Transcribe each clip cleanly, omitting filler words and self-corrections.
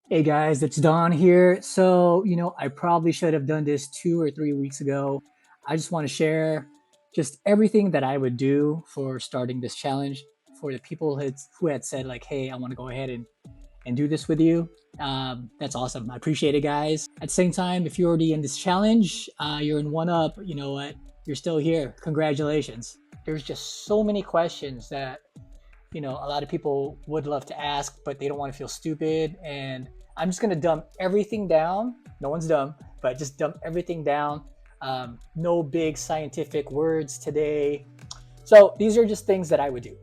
Hey guys, it's Don here. I probably should have done this 2 or 3 weeks ago. I just want to share just everything that I would do for starting this challenge for the people who had said, like, hey, I want to go ahead and do this with you. That's awesome. I appreciate it, guys. At the same time, if you're already in this challenge, you're in one up, you know what? You're still here. Congratulations. There's just so many questions that a lot of people would love to ask, but they don't want to feel stupid. And I'm just going to dump everything down. No one's dumb, but just dump everything down. No big scientific words today. So these are just things that I would do.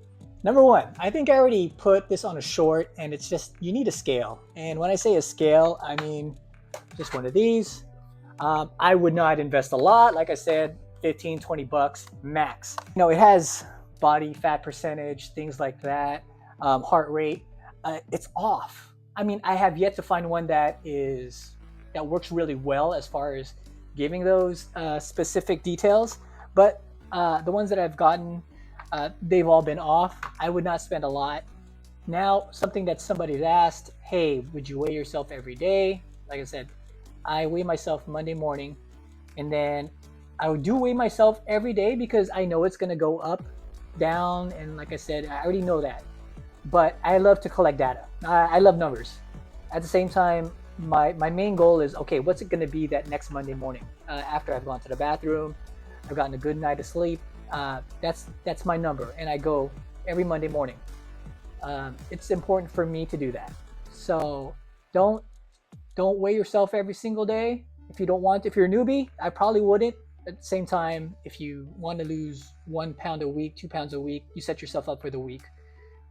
Number one, I think I already put this on a short, and it's just you need a scale. And when I say a scale, I mean just one of these. I would not invest a lot. Like I said, 15, 20 bucks max. It has body fat percentage, things like that, heart rate. It's off. I mean, I have yet to find one that works really well as far as giving those specific details. But the ones that I've gotten, they've all been off. I would not spend a lot. Now, something that somebody's asked, hey, would you weigh yourself every day? Like I said, I weigh myself Monday morning, and then I do weigh myself every day because I know it's gonna go up, down, and like I said, I already know that. But I love to collect data. I love numbers. At the same time, my main goal is okay. What's it gonna be that next Monday morning after I've gone to the bathroom, I've gotten a good night of sleep. That's my number, and I go every Monday morning. It's important for me to do that. So don't don't weigh yourself every single day if you don't want. If you're a newbie, I probably wouldn't. At the same time, if you want to lose 1 pound a week, 2 pounds a week, you set yourself up for the week.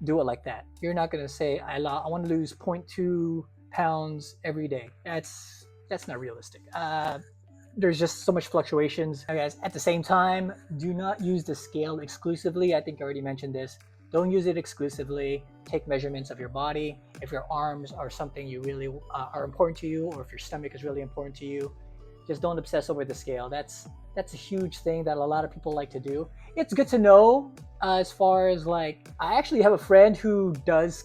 Do it like that. You're not gonna say I want to lose zero point 0.2 pounds every day. That's not realistic. There's just so much fluctuations. Guys, at the same time, do not use the scale exclusively. I think I already mentioned this. Don't use it exclusively. Take measurements of your body. If your arms are something you really are important to you, or if your stomach is really important to you, just don't obsess over the scale. That's a huge thing that a lot of people like to do. It's good to know as far as like I actually have a friend who does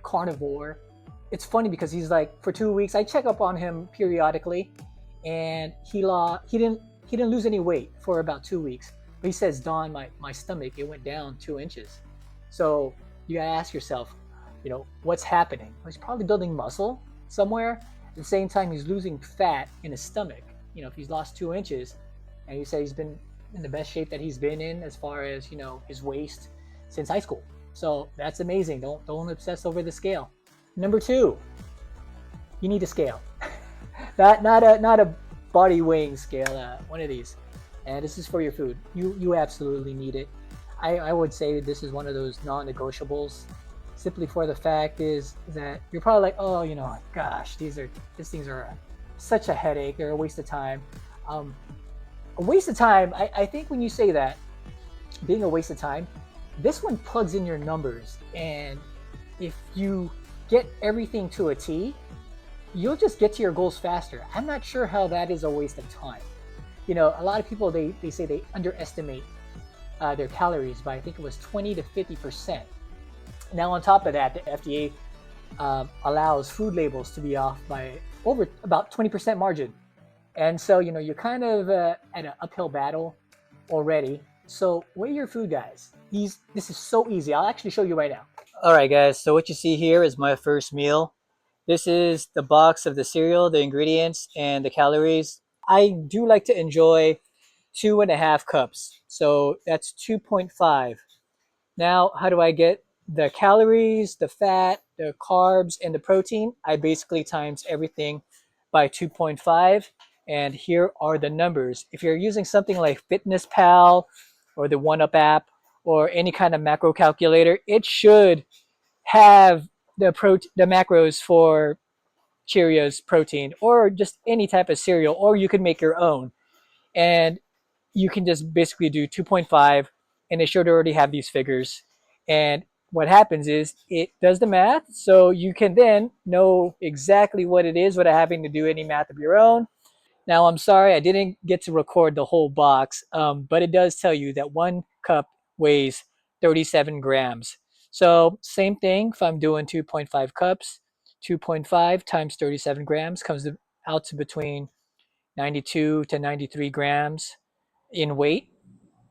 carnivore. It's funny because he's like for 2 weeks I check up on him periodically, and he didn't lose any weight for about 2 weeks. But he says, Don, my stomach it went down 2 inches. So you gotta ask yourself, what's happening? Well, he's probably building muscle somewhere. At the same time, he's losing fat in his stomach. If he's lost 2 inches, and you say he's been in the best shape that he's been in as far as his waist since high school. So that's amazing. Don't obsess over the scale. Number two, you need a scale. Not a body weighing scale. One of these, and this is for your food. You absolutely need it. I would say this is one of those non-negotiables. Simply for the fact is that you're probably like, oh, gosh, these things are such a headache. They're a waste of time. Um, a waste of time. I think when you say that, being a waste of time, this one plugs in your numbers, and if you get everything to a T, you'll just get to your goals faster. I'm not sure how that is a waste of time. A lot of people they say they underestimate their calories by I think it was 20 to 50%. Now on top of that, the FDA allows food labels to be off by over about 20% margin, and so you're kind of at an uphill battle already. So weigh your food, guys. This is so easy. I'll actually show you right now. All right, guys. So what you see here is my first meal. This is the box of the cereal, the ingredients, and the calories. I do like to enjoy 2.5 cups. So that's 2.5. Now, how do I get the calories, the fat, the carbs, and the protein? I basically times everything by 2.5. And here are the numbers. If you're using something like Fitness Pal or the OneUp app or any kind of macro calculator, it should have the macros for Cheerios protein or just any type of cereal, or you can make your own. And you can just basically do 2.5, and it should already have these figures. And what happens is it does the math, so you can then know exactly what it is without having to do any math of your own. Now, I'm sorry I didn't get to record the whole box, but it does tell you that 1 cup weighs 37 grams. So, same thing if I'm doing 2.5 cups. 2.5 times 37 grams comes out to between 92 to 93 grams in weight.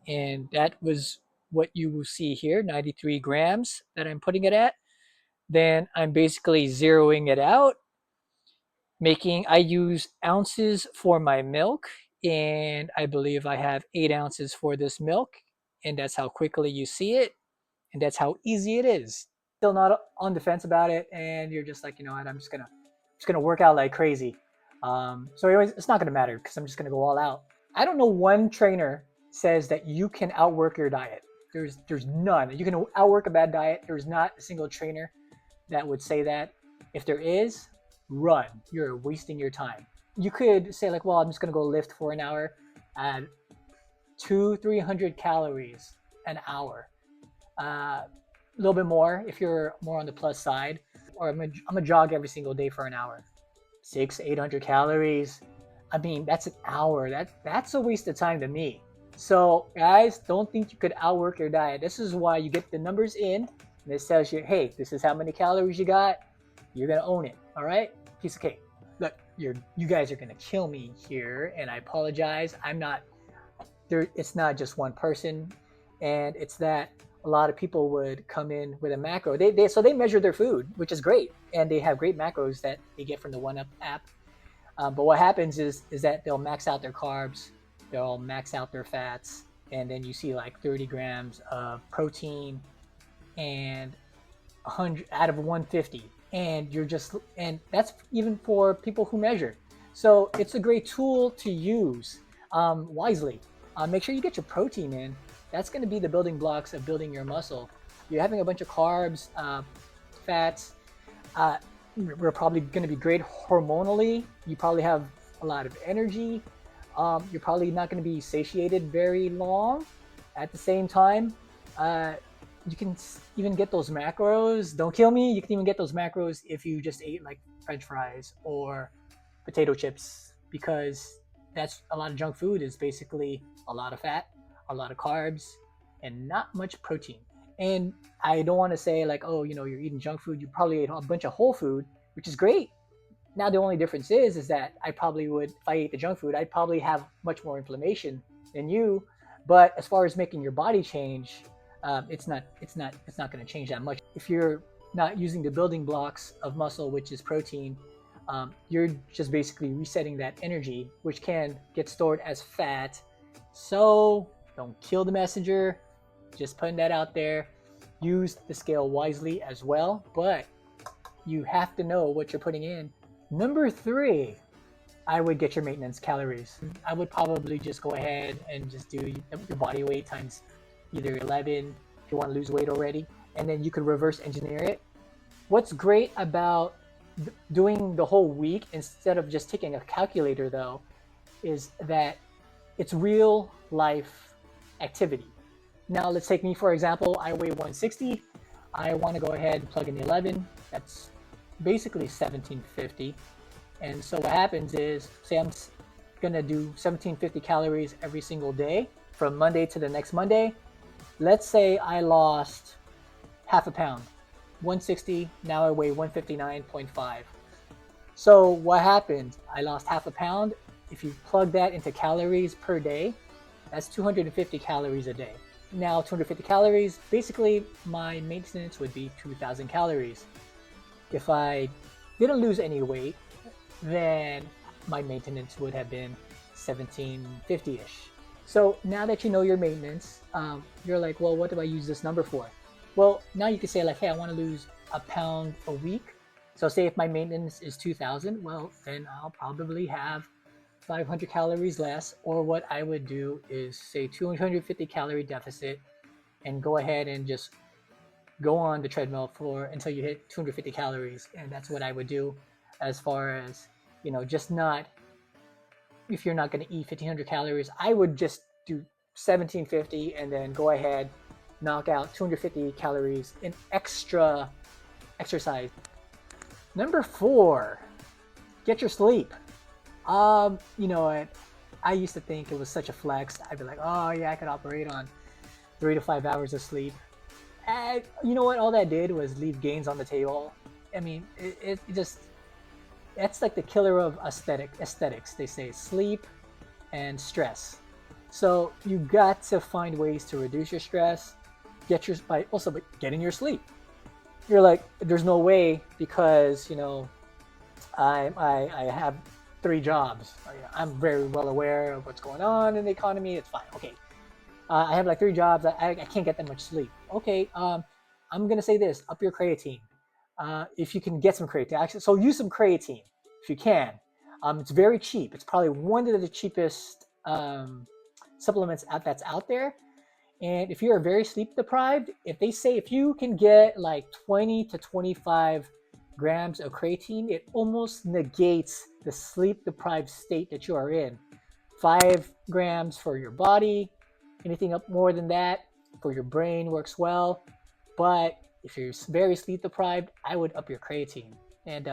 And that was what you will see here, 93 grams that I'm putting it at. Then I'm basically zeroing it out, I use ounces for my milk, and I believe I have 8 ounces for this milk, and that's how quickly you see it, and that's how easy it is. Still not on the fence about it, and you're just like, you know what, I'm just gonna work out like crazy. So anyways, it's not gonna matter because I'm just gonna go all out. I don't know one trainer says that you can outwork your diet. There's none. You can outwork a bad diet. There's not a single trainer that would say that. If there is, run. You're wasting your time. You could say like, well, I'm just gonna go lift for an hour at 300 calories an hour. A little bit more if you're more on the plus side. Or I'm gonna jog every single day for an hour. 800 calories. I mean, that's an hour. That's a waste of time to me. So guys, don't think you could outwork your diet. This is why you get the numbers in, and this tells you, hey, this is how many calories you got. You're gonna own it. All right, piece of cake. Look, you guys are gonna kill me here, and I apologize. I'm not there. It's not just one person, and it's that a lot of people would come in with a macro. They measure their food, which is great, and they have great macros that they get from the OneUp app. But what happens is that they'll max out their carbs, they'll max out their fats, and then you see like 30 grams of protein and 100 out of 150, and that's even for people who measure. So it's a great tool to use wisely. Make sure you get your protein in. That's going to be the building blocks of building your muscle. You're having a bunch of carbs, fats. We're probably going to be great hormonally. You probably have a lot of energy. You're probably not going to be satiated very long. At the same time, you can even get those macros. Don't kill me. You can even get those macros if you just ate like French fries or potato chips, because that's a lot of junk food is basically a lot of fat, a lot of carbs, and not much protein. And I don't want to say like, oh, you know, you're eating junk food. You probably ate a bunch of whole food, which is great. Now the only difference is that I probably would, if I ate the junk food, I'd probably have much more inflammation than you. But as far as making your body change, it's not going to change that much. If you're not using the building blocks of muscle, which is protein, you're just basically resetting that energy, which can get stored as fat. So don't kill the messenger. Just putting that out there. Use the scale wisely as well, but you have to know what you're putting in. Number 3, I would get your maintenance calories. I would probably just go ahead and just do your body weight times either 11 if you want to lose weight already, and then you could reverse engineer it. What's great about doing the whole week instead of just taking a calculator though is that it's real life activity. Now let's take me for example. I weigh 160. I want to go ahead and plug in 11. That's basically 1750. And so what happens is, say I'm gonna do 1750 calories every single day from Monday to the next Monday. Let's say I lost half a pound, 160. Now I weigh 159.5. So what happened? I lost half a pound. If you plug that into calories per day, that's 250 calories a day. Now 250 calories, basically my maintenance would be 2000 calories. If I didn't lose any weight, then my maintenance would have been 1750-ish. So now that you know your maintenance, you're like, well, what do I use this number for? Well, now you can say like, hey, I want to lose a pound a week. So say if my maintenance is 2000, well, then I'll probably have 500 calories less. Or what I would do is say 250 calorie deficit and go ahead and just go on the treadmill for until you hit 250 calories. And that's what I would do as far as, you know, just not, if you're not going to eat 1500 calories, I would just do 1750 and then go ahead, knock out 250 calories in extra exercise. Number 4, get your sleep. You know, I used to think it was such a flex. I'd be like, oh yeah, I could operate on 3 to 5 hours of sleep. And you know what? All that did was leave gains on the table. I mean, it just that's like the killer of aesthetics. They say sleep and stress. So you got to find ways to reduce your stress, get your by also by getting your sleep. You're like, there's no way because I have 3 jobs. I'm very well aware of what's going on in the economy. It's fine. Okay, I have like 3 jobs. I can't get that much sleep. Okay, I'm gonna say this: up your creatine. If you can get some creatine, actually, so use some creatine if you can. It's very cheap. It's probably one of the cheapest supplements that's out there. And if you're very sleep deprived, if they say if you can get like 20 to 25 grams of creatine, it almost negates the sleep deprived state that you are in. 5 grams for your body, anything up more than that for your brain works well. But if you're very sleep deprived, I would up your creatine. And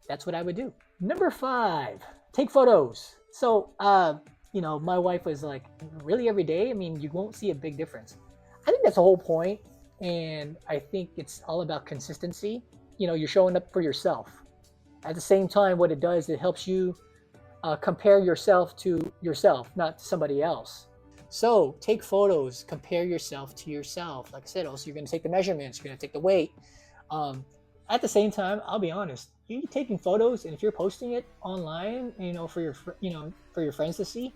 that's what I would do. Number 5, take photos. So, my wife was like, really every day? I mean, you won't see a big difference. I think that's the whole point. And I think it's all about consistency. You're showing up for yourself. At the same time, what it does, it helps you compare yourself to yourself, not to somebody else. So take photos, compare yourself to yourself. Like I said, also you're going to take the measurements, you're going to take the weight. Um, at the same time, I'll be honest, you taking photos and if you're posting it online, for your friends to see,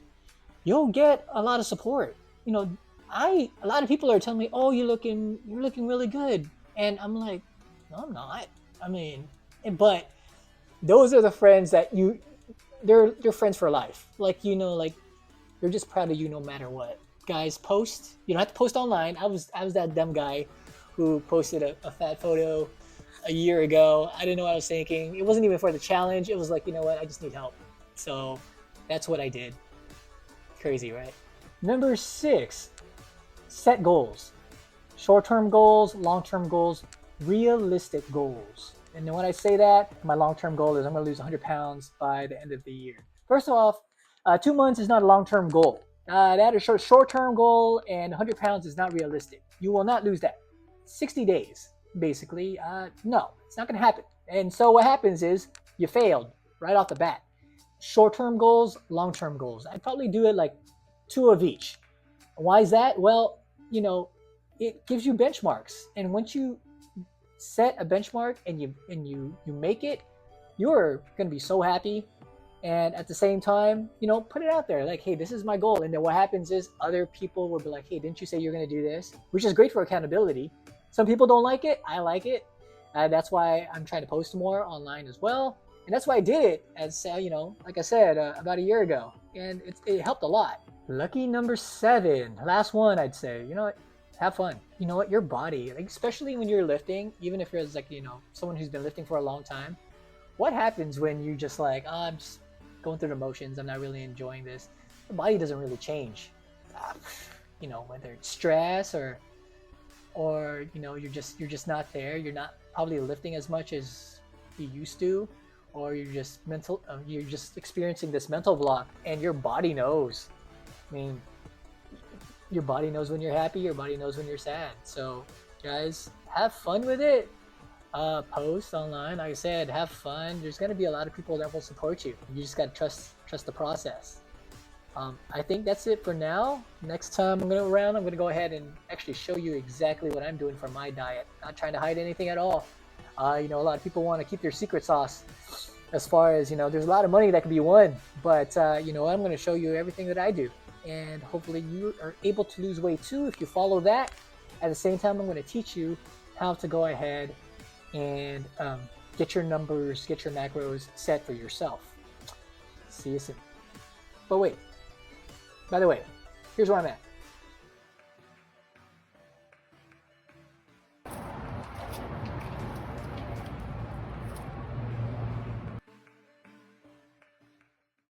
you'll get a lot of support. You know, a lot of people are telling me, "Oh, you're looking really good," and I'm like, "No, I'm not." I mean, but those are the friends that they're friends for life. Like they're just proud of you no matter what. Guys, post. You don't have to post online. I was that dumb guy who posted a fat photo a year ago. I didn't know what I was thinking. It wasn't even for the challenge. It was like, you know what? I just need help. So that's what I did. Crazy, right? Number 6, set goals. Short-term goals, long-term goals, realistic goals. And then when I say that, my long-term goal is I'm going to lose 100 pounds by the end of the year. First off, 2 months is not a long-term goal. That is short-term goal, and 100 pounds is not realistic. You will not lose that. 60 days, basically. No, it's not going to happen. And so what happens is you failed right off the bat. Short-term goals, long-term goals. I'd probably do it like 2 of each. Why is that? Well, it gives you benchmarks, and once you set a benchmark and you make it, you're going to be so happy. And at the same time, put it out there like, hey, this is my goal. And then what happens is other people will be like, hey, didn't you say you're going to do this? Which is great for accountability. Some people don't like it. I like it. That's why I'm trying to post more online as well. And that's why I did it as, like I said, about a year ago. And it helped a lot. Lucky number 7, last one, I'd say, have fun. You know what, your body, like, especially when you're lifting, even if you're like, someone who's been lifting for a long time, what happens when you just like, I'm just going through the motions, I'm not really enjoying this? The body doesn't really change. Whether it's stress or you're just not there, you're not probably lifting as much as you used to, or you're just experiencing this mental block, and your body knows. I mean, your body knows when you're happy, your body knows when you're sad. So guys, have fun with it. Post online, like I said, have fun. There's going to be a lot of people that will support you. You just got to trust the process. I think that's it for now. Next time I'm going to go ahead and actually show you exactly what I'm doing for my diet. Not trying to hide anything at all. A lot of people want to keep their secret sauce as far as, there's a lot of money that can be won, but I'm going to show you everything that I do. And hopefully you are able to lose weight too if you follow that. At the same time, I'm going to teach you how to go ahead and get your numbers, get your macros set for yourself. See you soon. But wait, by the way, here's where I'm at.